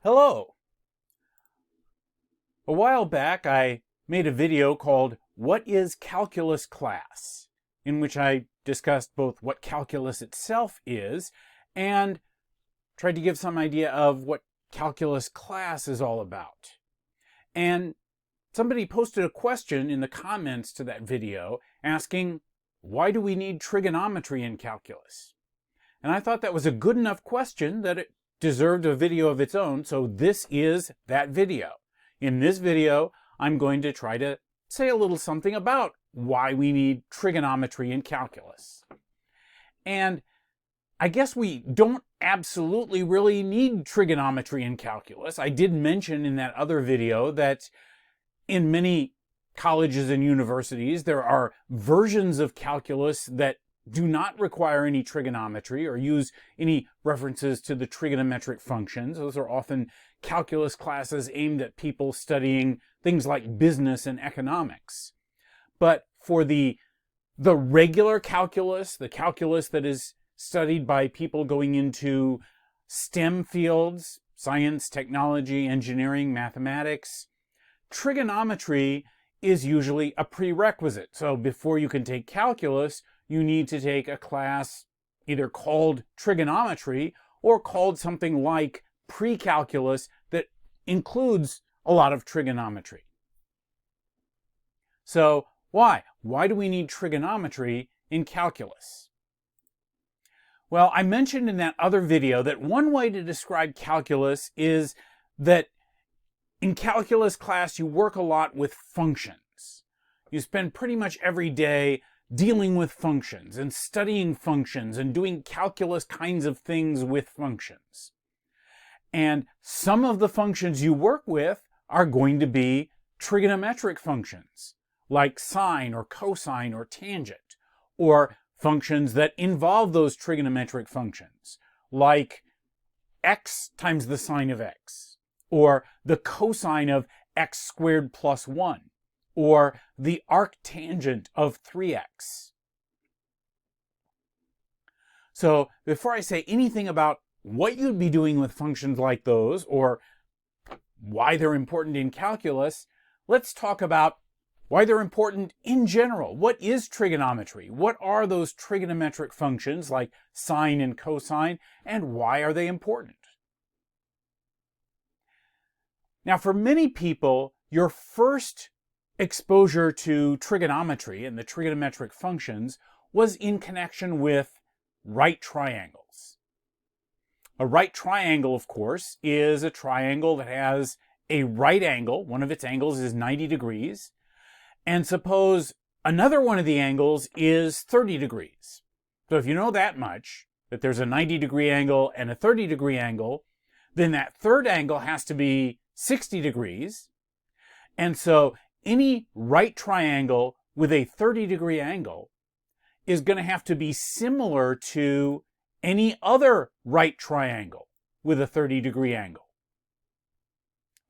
Hello! A while back I made a video called What is Calculus Class? In which I discussed both what calculus itself is and tried to give some idea of what calculus class is all about. And somebody posted a question in the comments to that video asking, why do we need trigonometry in calculus? And I thought that was a good enough question that it deserved a video of its own, so this is that video. In this video, I'm going to try to say a little something about why we need trigonometry in calculus. And I guess we don't absolutely really need trigonometry in calculus. I did mention in that other video that in many colleges and universities, there are versions of calculus that do not require any trigonometry or use any references to the trigonometric functions. Those are often calculus classes aimed at people studying things like business and economics. But for the regular calculus, the calculus that is studied by people going into STEM fields, science, technology, engineering, mathematics, trigonometry is usually a prerequisite. So before you can take calculus, you need to take a class either called trigonometry or called something like pre-calculus that includes a lot of trigonometry. So why? Why do we need trigonometry in calculus? Well, I mentioned in that other video that one way to describe calculus is that in calculus class you work a lot with functions. You spend pretty much every day dealing with functions and studying functions and doing calculus kinds of things with functions. And some of the functions you work with are going to be trigonometric functions, like sine or cosine or tangent, or functions that involve those trigonometric functions, like x times the sine of x, or the cosine of x squared plus 1, or the arctangent of 3x. So before I say anything about what you'd be doing with functions like those, or why they're important in calculus, let's talk about why they're important in general. What is trigonometry? What are those trigonometric functions like sine and cosine, and why are they important? Now, for many people, your first exposure to trigonometry and the trigonometric functions was in connection with right triangles. A right triangle, of course, is a triangle that has a right angle. One of its angles is 90 degrees. And suppose another one of the angles is 30 degrees. So if you know that much, that there's a 90-degree angle and a 30-degree angle, then that third angle has to be 60 degrees. And so any right triangle with a 30-degree angle is going to have to be similar to any other right triangle with a 30-degree angle.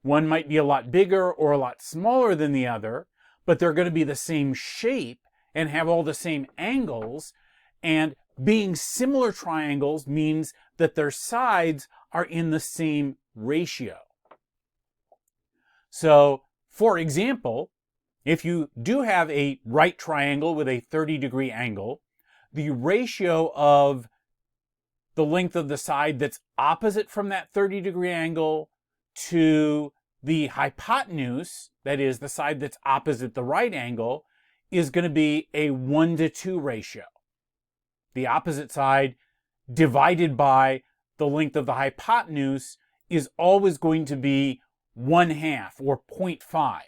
One might be a lot bigger or a lot smaller than the other, but they're going to be the same shape and have all the same angles, and being similar triangles means that their sides are in the same ratio. So, for example, if you do have a right triangle with a 30-degree angle, the ratio of the length of the side that's opposite from that 30-degree angle to the hypotenuse, that is the side that's opposite the right angle, is going to be a 1:2 ratio. The opposite side divided by the length of the hypotenuse is always going to be 1/2 or 0.5.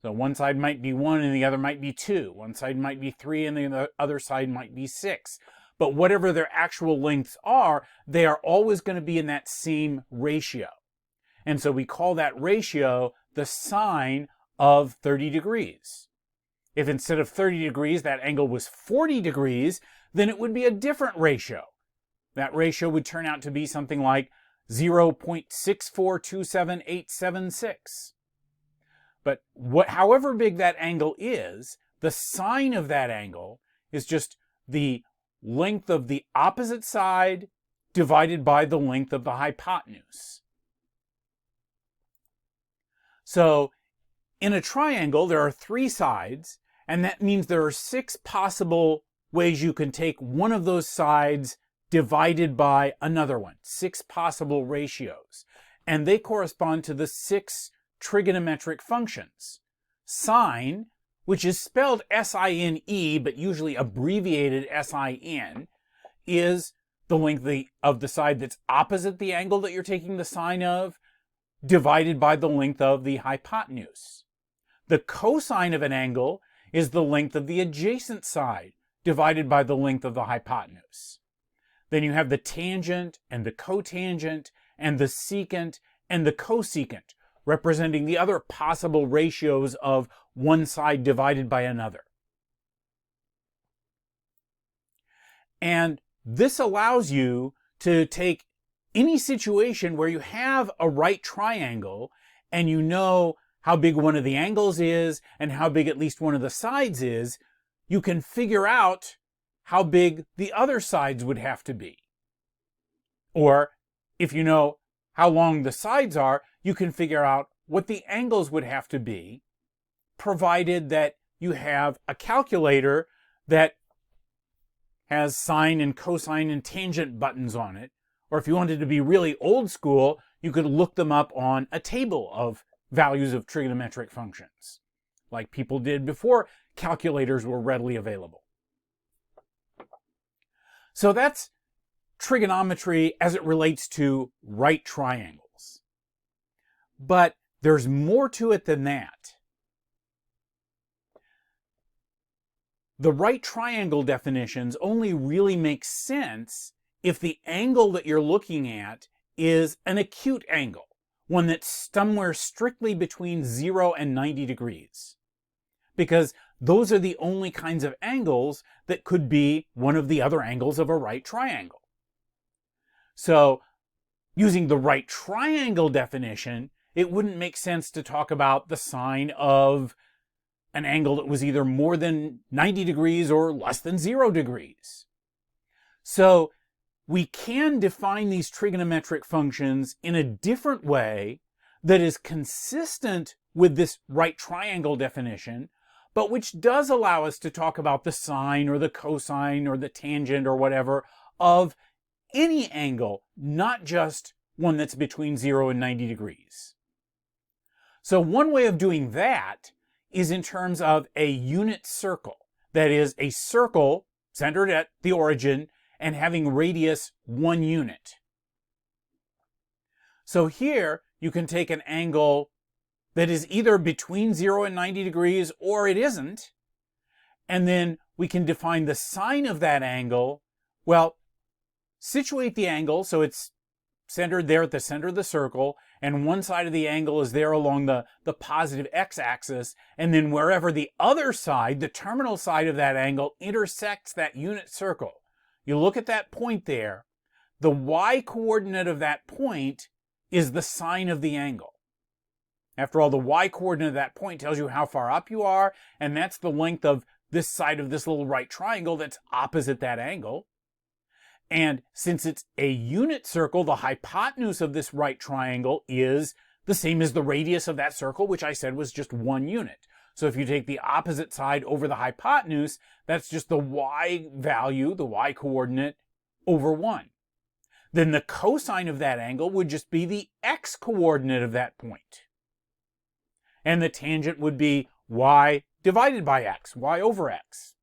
So one side might be 1 and the other might be 2. One side might be 3 and the other side might be 6. But whatever their actual lengths are, they are always going to be in that same ratio. And so we call that ratio the sine of 30 degrees. If instead of 30 degrees that angle was 40 degrees, then it would be a different ratio. That ratio would turn out to be something like 0.6427876. But however big that angle is, the sine of that angle is just the length of the opposite side divided by the length of the hypotenuse. So in a triangle, there are 3 sides, and that means there are 6 possible ways you can take one of those sides divided by another one. 6 possible ratios. And they correspond to the 6 trigonometric functions. Sine, which is spelled S-I-N-E, but usually abbreviated S-I-N, is the length of the side that's opposite the angle that you're taking the sine of, divided by the length of the hypotenuse. The cosine of an angle is the length of the adjacent side, divided by the length of the hypotenuse. Then you have the tangent and the cotangent and the secant and the cosecant, representing the other possible ratios of one side divided by another. And this allows you to take any situation where you have a right triangle and you know how big one of the angles is and how big at least one of the sides is, you can figure out how big the other sides would have to be. Or if you know how long the sides are, you can figure out what the angles would have to be, provided that you have a calculator that has sine and cosine and tangent buttons on it. Or if you wanted to be really old school, you could look them up on a table of values of trigonometric functions, like people did before calculators were readily available. So that's trigonometry as it relates to right triangles. But there's more to it than that. The right triangle definitions only really make sense if the angle that you're looking at is an acute angle, one that's somewhere strictly between 0 and 90 degrees. Because those are the only kinds of angles that could be one of the other angles of a right triangle. So, using the right triangle definition, it wouldn't make sense to talk about the sine of an angle that was either more than 90 degrees or less than 0 degrees. So, we can define these trigonometric functions in a different way that is consistent with this right triangle definition, but which does allow us to talk about the sine or the cosine or the tangent or whatever of any angle, not just one that's between 0 and 90 degrees. So one way of doing that is in terms of a unit circle. That is, a circle centered at the origin and having radius 1 unit. So here you can take an angle that is either between 0 and 90 degrees or it isn't, and then we can define the sine of that angle. Well, situate the angle so it's centered there at the center of the circle, and one side of the angle is there along the positive x-axis, and then wherever the other side, the terminal side of that angle, intersects that unit circle, you look at that point there, the y-coordinate of that point is the sine of the angle. After all, the y-coordinate of that point tells you how far up you are, and that's the length of this side of this little right triangle that's opposite that angle. And since it's a unit circle, the hypotenuse of this right triangle is the same as the radius of that circle, which I said was just 1 unit. So if you take the opposite side over the hypotenuse, that's just the y value, the y coordinate, over 1. Then the cosine of that angle would just be the x coordinate of that point. And the tangent would be y divided by x, y over x.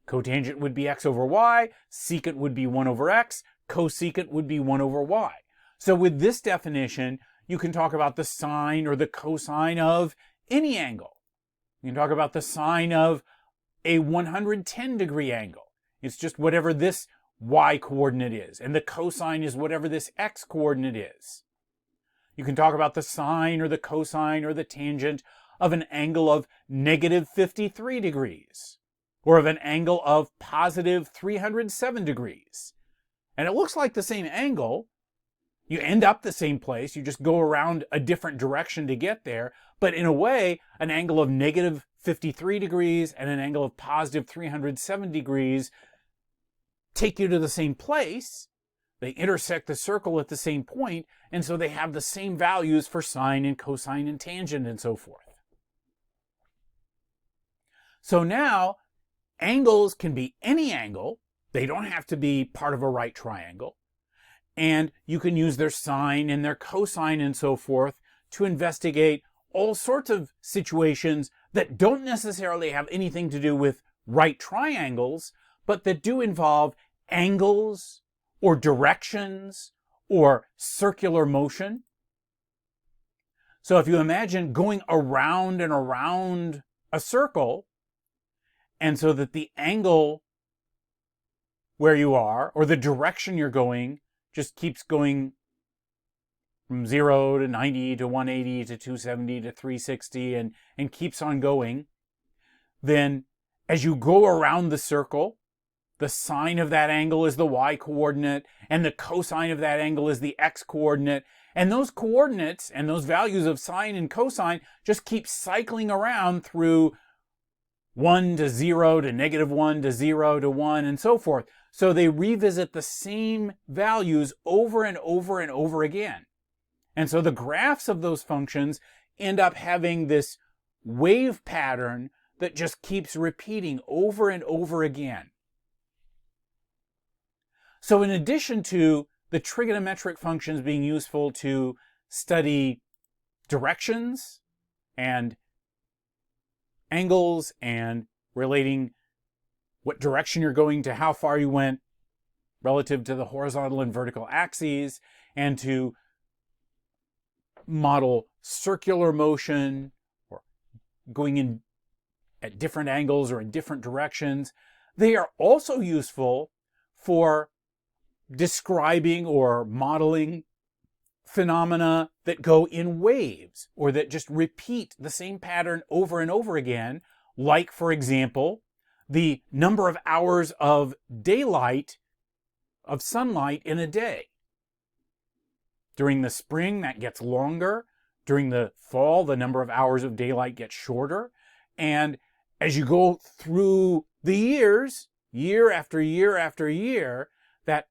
Cotangent would be x over y, secant would be 1 over x, cosecant would be 1 over y. So with this definition, you can talk about the sine or the cosine of any angle. You can talk about the sine of a 110 degree angle. It's just whatever this y coordinate is, and the cosine is whatever this x coordinate is. You can talk about the sine or the cosine or the tangent of an angle of negative 53 degrees. Or of an angle of positive 307 degrees. And it looks like the same angle. You end up the same place, you just go around a different direction to get there. But in a way, an angle of negative 53 degrees and an angle of positive 307 degrees take you to the same place, They intersect the circle at the same point, and so they have the same values for sine and cosine and tangent and so forth. So now, angles can be any angle. They don't have to be part of a right triangle. And you can use their sine and their cosine and so forth to investigate all sorts of situations that don't necessarily have anything to do with right triangles, but that do involve angles or directions or circular motion. So if you imagine going around and around a circle, and so that the angle where you are or the direction you're going just keeps going from 0 to 90 to 180 to 270 to 360 and keeps on going, then as you go around the circle, the sine of that angle is the y coordinate, and the cosine of that angle is the x coordinate. And those coordinates and those values of sine and cosine just keep cycling around through 1 to 0 to -1 to 0 to 1 and so forth. So they revisit the same values over and over and over again. And so the graphs of those functions end up having this wave pattern that just keeps repeating over and over again. So in addition to the trigonometric functions being useful to study directions and angles and relating what direction you're going to how far you went relative to the horizontal and vertical axes, and to model circular motion or going in at different angles or in different directions, they are also useful for describing or modeling phenomena that go in waves or that just repeat the same pattern over and over again, like, for example, the number of hours of daylight, of sunlight in a day. During the spring, that gets longer. During the fall, the number of hours of daylight gets shorter. And as you go through the years, year after year after year, that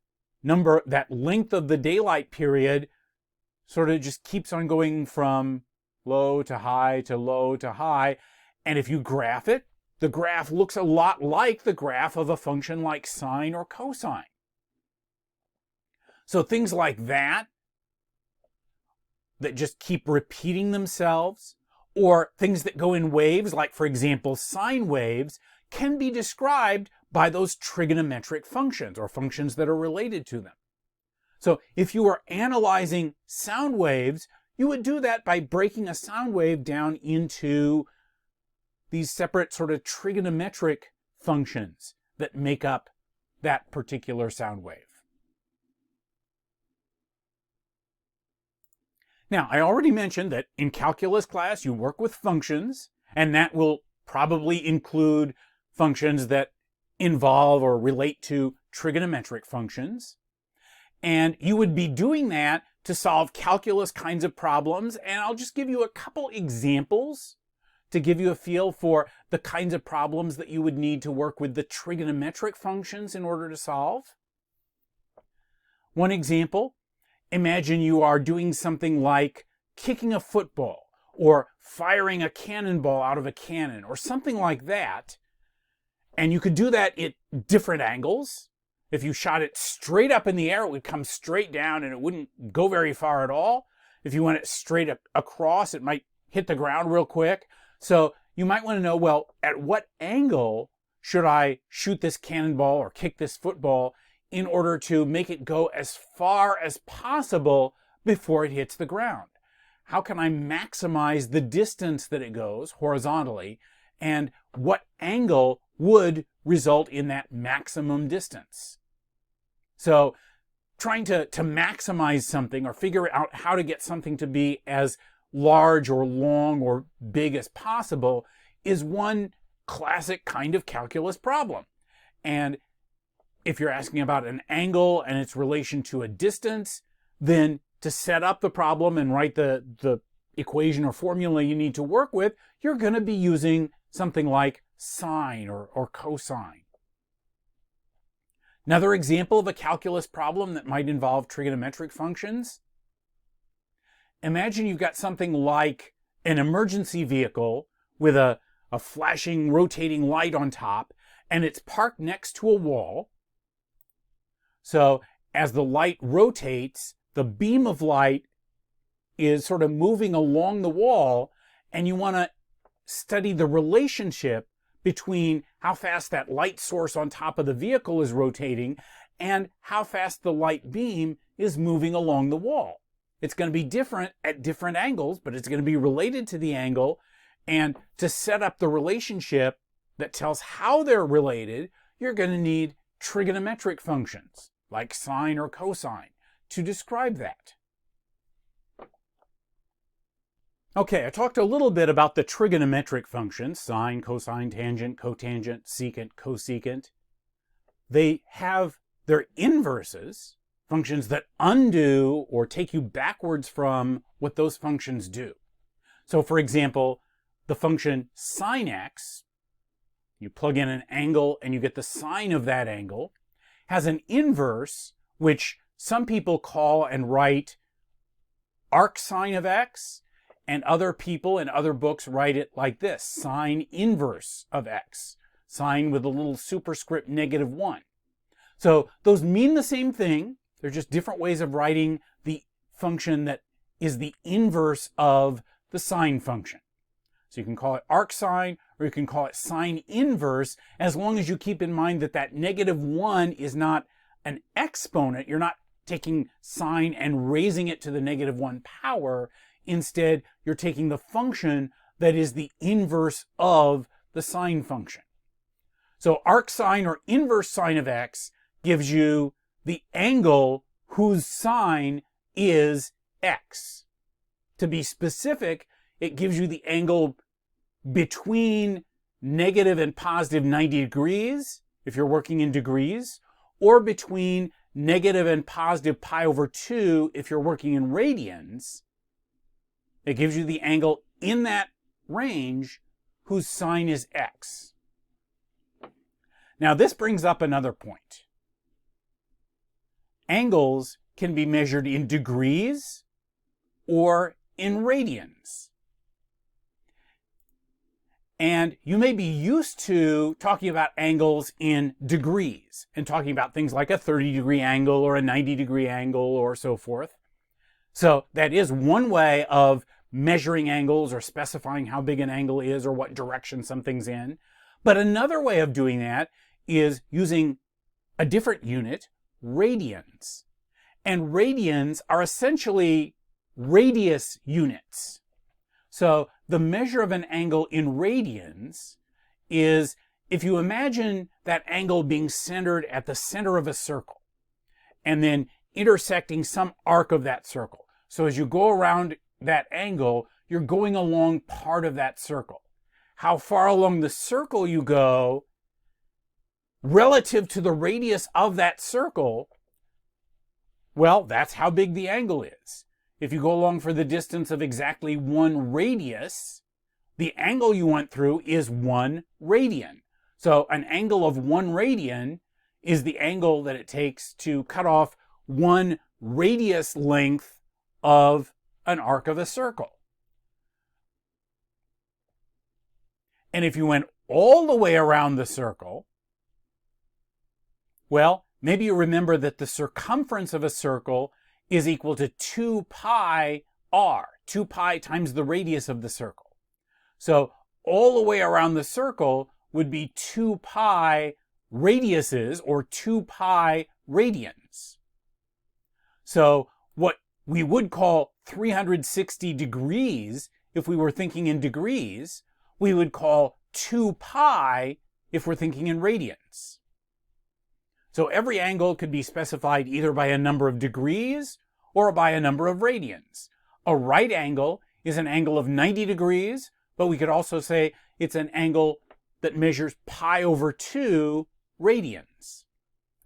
length of the daylight period sort of just keeps on going from low to high to low to high. And if you graph it, the graph looks a lot like the graph of a function like sine or cosine. So things like that just keep repeating themselves, or things that go in waves, like, for example, sine waves, can be described by those trigonometric functions or functions that are related to them. So if you were analyzing sound waves, you would do that by breaking a sound wave down into these separate sort of trigonometric functions that make up that particular sound wave. Now, I already mentioned that in calculus class you work with functions, and that will probably include functions that involve or relate to trigonometric functions. And you would be doing that to solve calculus kinds of problems, and I'll just give you a couple examples to give you a feel for the kinds of problems that you would need to work with the trigonometric functions in order to solve. One example, imagine you are doing something like kicking a football or firing a cannonball out of a cannon or something like that. And you could do that at different angles. If you shot it straight up in the air, it would come straight down and it wouldn't go very far at all. If you went it straight across, it might hit the ground real quick. So you might want to know, well, at what angle should I shoot this cannonball or kick this football in order to make it go as far as possible before it hits the ground? How can I maximize the distance that it goes horizontally, and what angle would result in that maximum distance? So trying to maximize something or figure out how to get something to be as large or long or big as possible is one classic kind of calculus problem. And if you're asking about an angle and its relation to a distance, then to set up the problem and write the equation or formula you need to work with, you're going to be using something like sine or cosine. Another example of a calculus problem that might involve trigonometric functions. Imagine you've got something like an emergency vehicle with a flashing, rotating light on top, and it's parked next to a wall. So as the light rotates, the beam of light is sort of moving along the wall, and you want to study the relationship between how fast that light source on top of the vehicle is rotating and how fast the light beam is moving along the wall. It's going to be different at different angles, but it's going to be related to the angle. And to set up the relationship that tells how they're related, you're going to need trigonometric functions like sine or cosine to describe that. Okay, I talked a little bit about the trigonometric functions, sine, cosine, tangent, cotangent, secant, cosecant. They have their inverses, functions that undo or take you backwards from what those functions do. So for example, the function sine x, you plug in an angle and you get the sine of that angle, has an inverse which some people call and write arc sine of x, and other people in other books write it like this, sine inverse of x, sine with a little superscript -1. So those mean the same thing. They're just different ways of writing the function that is the inverse of the sine function. So you can call it arc sine, or you can call it sine inverse, as long as you keep in mind that that -1 is not an exponent. You're not taking sine and raising it to the -1 power. Instead, you're taking the function that is the inverse of the sine function. So arc sine or inverse sine of x gives you the angle whose sine is x. To be specific, it gives you the angle between negative and positive 90 degrees, if you're working in degrees, or between negative and positive pi/2 if you're working in radians. It gives you the angle in that range whose sine is x. Now this brings up another point. Angles can be measured in degrees or in radians. And you may be used to talking about angles in degrees and talking about things like a 30-degree angle or a 90-degree angle or so forth. So that is one way of measuring angles or specifying how big an angle is or what direction something's in. But another way of doing that is using a different unit, radians. And radians are essentially radius units. So the measure of an angle in radians is if you imagine that angle being centered at the center of a circle and then intersecting some arc of that circle. So as you go around that angle, you're going along part of that circle. How far along the circle you go relative to the radius of that circle, well, that's how big the angle is. If you go along for the distance of exactly 1 radius, the angle you went through is 1 radian. So an angle of 1 radian is the angle that it takes to cut off 1 radius length of an arc of a circle. And if you went all the way around the circle, well, maybe you remember that the circumference of a circle is equal to 2 pi r, 2 pi times the radius of the circle. So all the way around the circle would be 2 pi radiuses or 2 pi radians. So what we would call 360 degrees, if we were thinking in degrees, we would call 2 pi if we're thinking in radians. So every angle could be specified either by a number of degrees or by a number of radians. A right angle is an angle of 90 degrees, but we could also say it's an angle that measures pi/2 radians.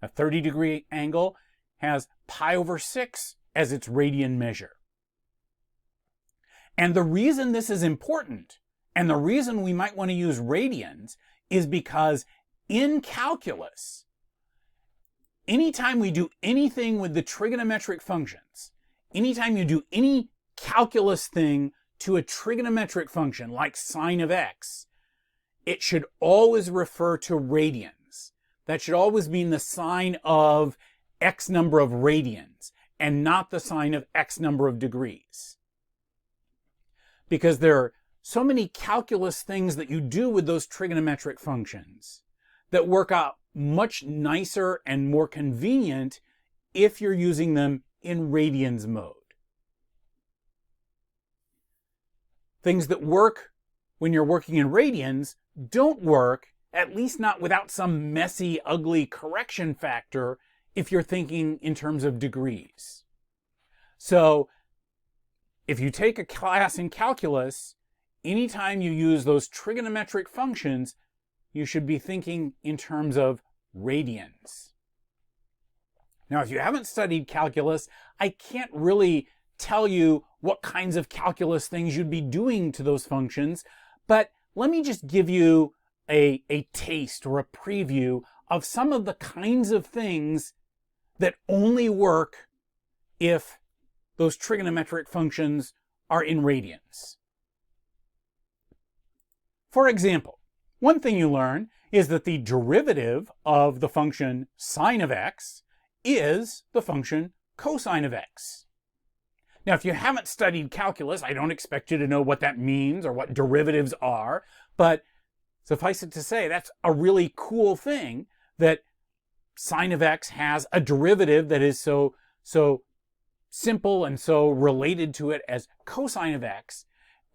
A 30-degree angle has pi/6 as its radian measure. And the reason this is important, and the reason we might want to use radians, is because in calculus, anytime we do anything with the trigonometric functions, anytime you do any calculus thing to a trigonometric function like sine of x, it should always refer to radians. That should always mean the sine of x number of radians and not the sine of x number of degrees. Because there are so many calculus things that you do with those trigonometric functions that work out much nicer and more convenient if you're using them in radians mode. Things that work when you're working in radians don't work, at least not without some messy, ugly correction factor, if you're thinking in terms of degrees. So if you take a class in calculus, anytime you use those trigonometric functions, you should be thinking in terms of radians. Now, if you haven't studied calculus, I can't really tell you what kinds of calculus things you'd be doing to those functions, but let me just give you a taste or a preview of some of the kinds of things that only work if those trigonometric functions are in radians. For example, one thing you learn is that the derivative of the function sine of x is the function cosine of x. Now, if you haven't studied calculus, I don't expect you to know what that means or what derivatives are, but suffice it to say, that's a really cool thing that sine of x has a derivative that is so simple and so related to it as cosine of x.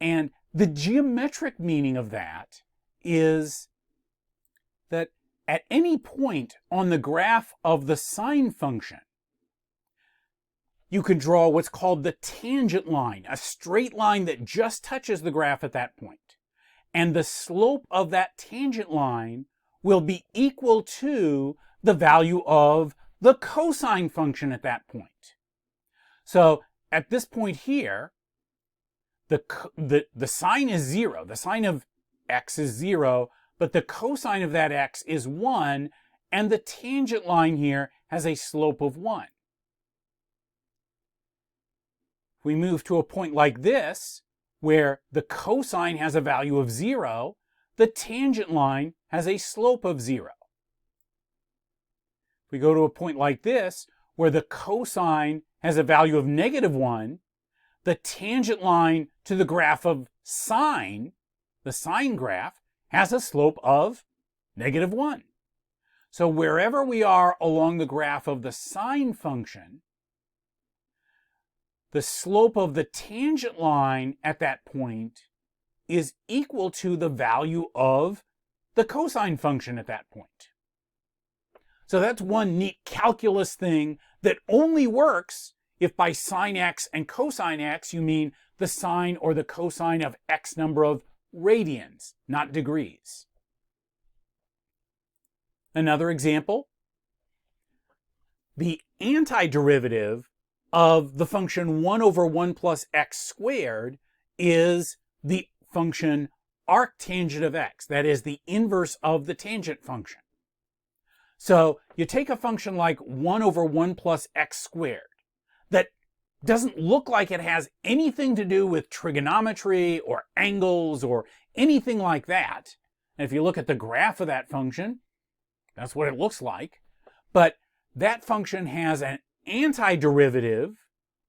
And the geometric meaning of that is that at any point on the graph of the sine function, you can draw what's called the tangent line, a straight line that just touches the graph at that point. And the slope of that tangent line will be equal to the value of the cosine function at that point. So at this point here, the sine is 0. The sine of x is 0, but the cosine of that x is 1, and the tangent line here has a slope of 1. We move to a point like this, where the cosine has a value of 0, the tangent line has a slope of 0. If we go to a point like this, where the cosine has a value of -1, the tangent line to the graph of sine, the sine graph, has a slope of -1. So wherever we are along the graph of the sine function, the slope of the tangent line at that point is equal to the value of the cosine function at that point. So that's one neat calculus thing that only works if by sine x and cosine x you mean the sine or the cosine of x number of radians, not degrees. Another example, the antiderivative of the function 1 over 1 plus x squared is the function arctangent of x, that is the inverse of the tangent function. So you take a function like 1 over 1 plus x squared that doesn't look like it has anything to do with trigonometry or angles or anything like that. And if you look at the graph of that function, that's what it looks like. But that function has an antiderivative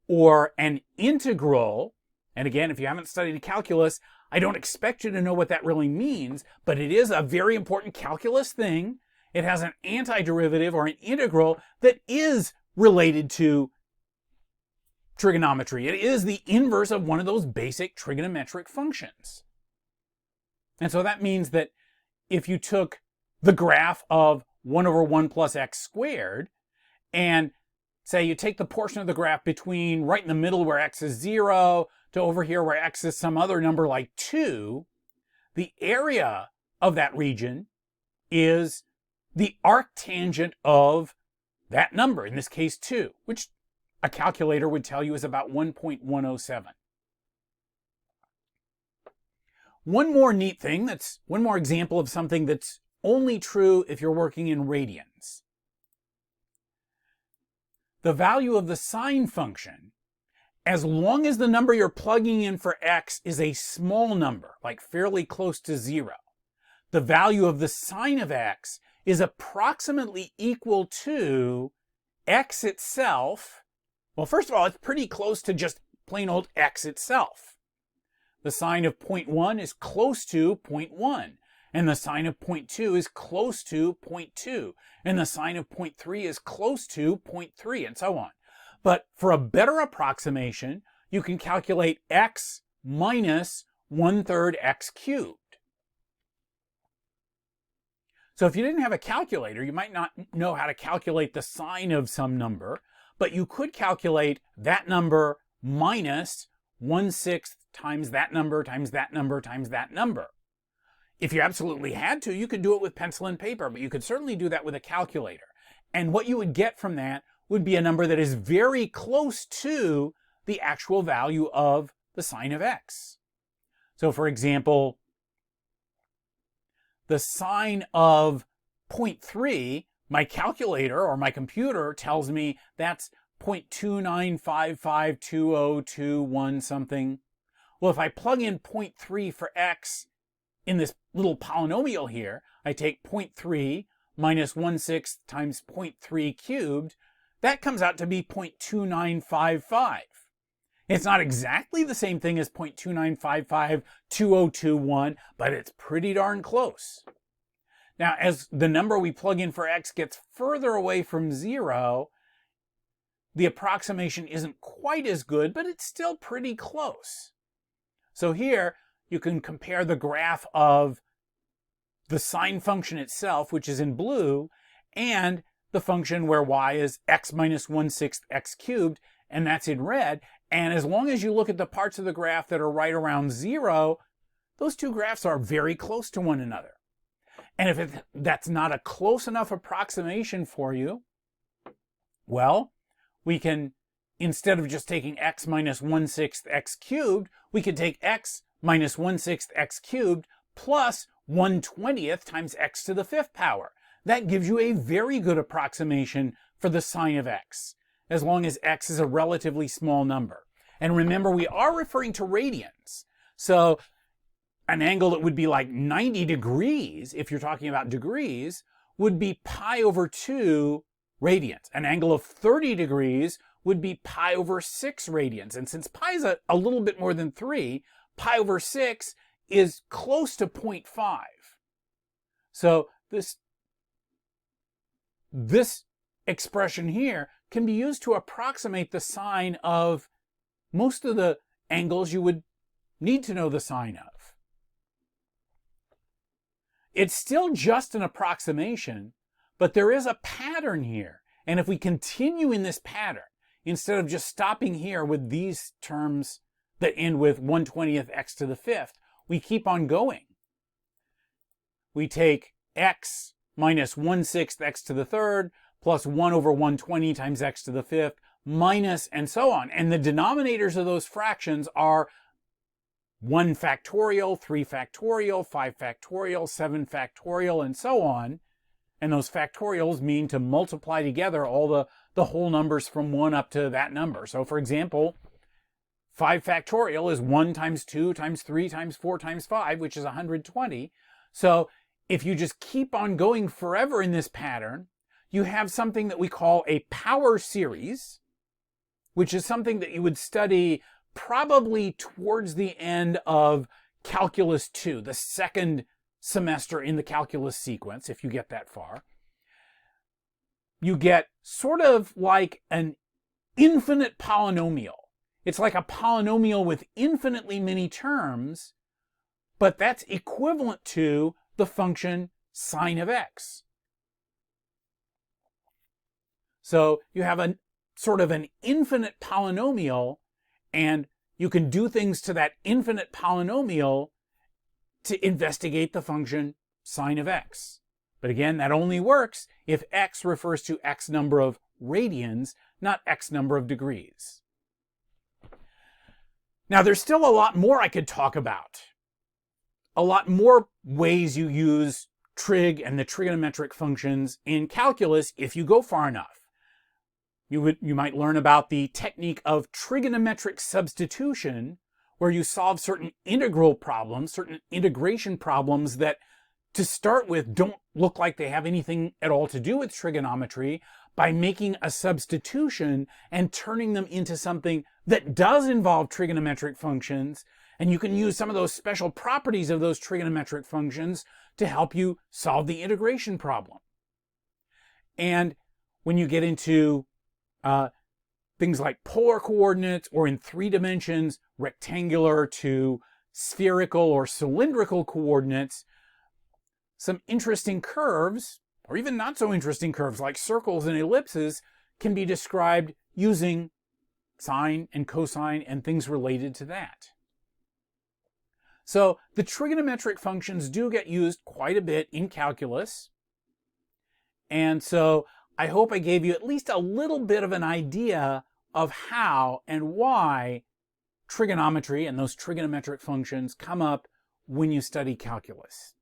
or an integral. And again, if you haven't studied calculus, I don't expect you to know what that really means, but it is a very important calculus thing. It has an antiderivative or an integral that is related to trigonometry. It is the inverse of one of those basic trigonometric functions. And so that means that if you took the graph of 1 over 1 plus x squared and say you take the portion of the graph between right in the middle where x is 0 to over here where x is some other number like 2, the area of that region is the arctangent of that number, in this case 2, which a calculator would tell you is about 1.107. One more neat thing, one more example of something that's only true if you're working in radians. the value of the sine function, as long as the number you're plugging in for x is a small number, like fairly close to 0, the value of the sine of x is approximately equal to x itself. Well, first of all, it's pretty close to just plain old x itself. The sine of 0.1 is close to 0.1, and the sine of 0.2 is close to 0.2, and the sine of 0.3 is close to 0.3, and so on. But for a better approximation, you can calculate x minus 1/3 x cubed. So if you didn't have a calculator, you might not know how to calculate the sine of some number, but you could calculate that number minus 1/6 times that number times that number times that number. If you absolutely had to, you could do it with pencil and paper, but you could certainly do that with a calculator. And what you would get from that would be a number that is very close to the actual value of the sine of x. So for example, the sine of 0.3, my calculator or my computer tells me that's 0.29552021 something. Well, if I plug in 0.3 for x in this little polynomial here, I take 0.3 minus 1/6 times 0.3 cubed, that comes out to be 0.2955. It's not exactly the same thing as 0.29552021, but it's pretty darn close. Now, as the number we plug in for x gets further away from 0, the approximation isn't quite as good, but it's still pretty close. So here, you can compare the graph of the sine function itself, which is in blue, and the function where y is x minus 1/6 x cubed, and that's in red. And as long as you look at the parts of the graph that are right around 0, those two graphs are very close to one another. And if that's not a close enough approximation for you, well, we can, instead of just taking x minus 1/6 x cubed, we could take x minus 1/6 x cubed plus 1/20 times x to the 5th power. That gives you a very good approximation for the sine of x, as long as x is a relatively small number. And remember, we are referring to radians. So an angle that would be like 90 degrees, if you're talking about degrees, would be pi over 2 radians. An angle of 30 degrees would be pi over 6 radians. And since pi is a little bit more than 3, pi over 6 is close to 0.5. So this expression here can be used to approximate the sine of most of the angles you would need to know the sine of. It's still just an approximation, but there is a pattern here. And if we continue in this pattern, instead of just stopping here with these terms that end with 1/20 x to the 5th, we keep on going. We take x minus 1/6 x to the 3rd plus 1 over 120 times x to the 5th minus and so on. And the denominators of those fractions are 1 factorial, 3 factorial, 5 factorial, 7 factorial, and so on. And those factorials mean to multiply together all the whole numbers from 1 up to that number. So for example, 5 factorial is 1 times 2 times 3 times 4 times 5, which is 120. So if you just keep on going forever in this pattern, you have something that we call a power series, which is something that you would study probably towards the end of Calculus 2, the second semester in the calculus sequence, if you get that far. You get sort of like an infinite polynomial. It's like a polynomial with infinitely many terms, but that's equivalent to the function sine of x. So you have a sort of an infinite polynomial, and you can do things to that infinite polynomial to investigate the function sine of x. But again, that only works if x refers to x number of radians, not x number of degrees. Now, there's still a lot more I could talk about. A lot more ways you use trig and the trigonometric functions in calculus if you go far enough. You might learn about the technique of trigonometric substitution, where you solve certain integral problems, certain integration problems that, to start with, don't look like they have anything at all to do with trigonometry, by making a substitution and turning them into something that does involve trigonometric functions. And you can use some of those special properties of those trigonometric functions to help you solve the integration problem. And when you get into things like polar coordinates, or in 3 dimensions, rectangular to spherical or cylindrical coordinates, some interesting curves, or even not so interesting curves like circles and ellipses, can be described using sine and cosine and things related to that. So the trigonometric functions do get used quite a bit in calculus. And so I hope I gave you at least a little bit of an idea of how and why trigonometry and those trigonometric functions come up when you study calculus.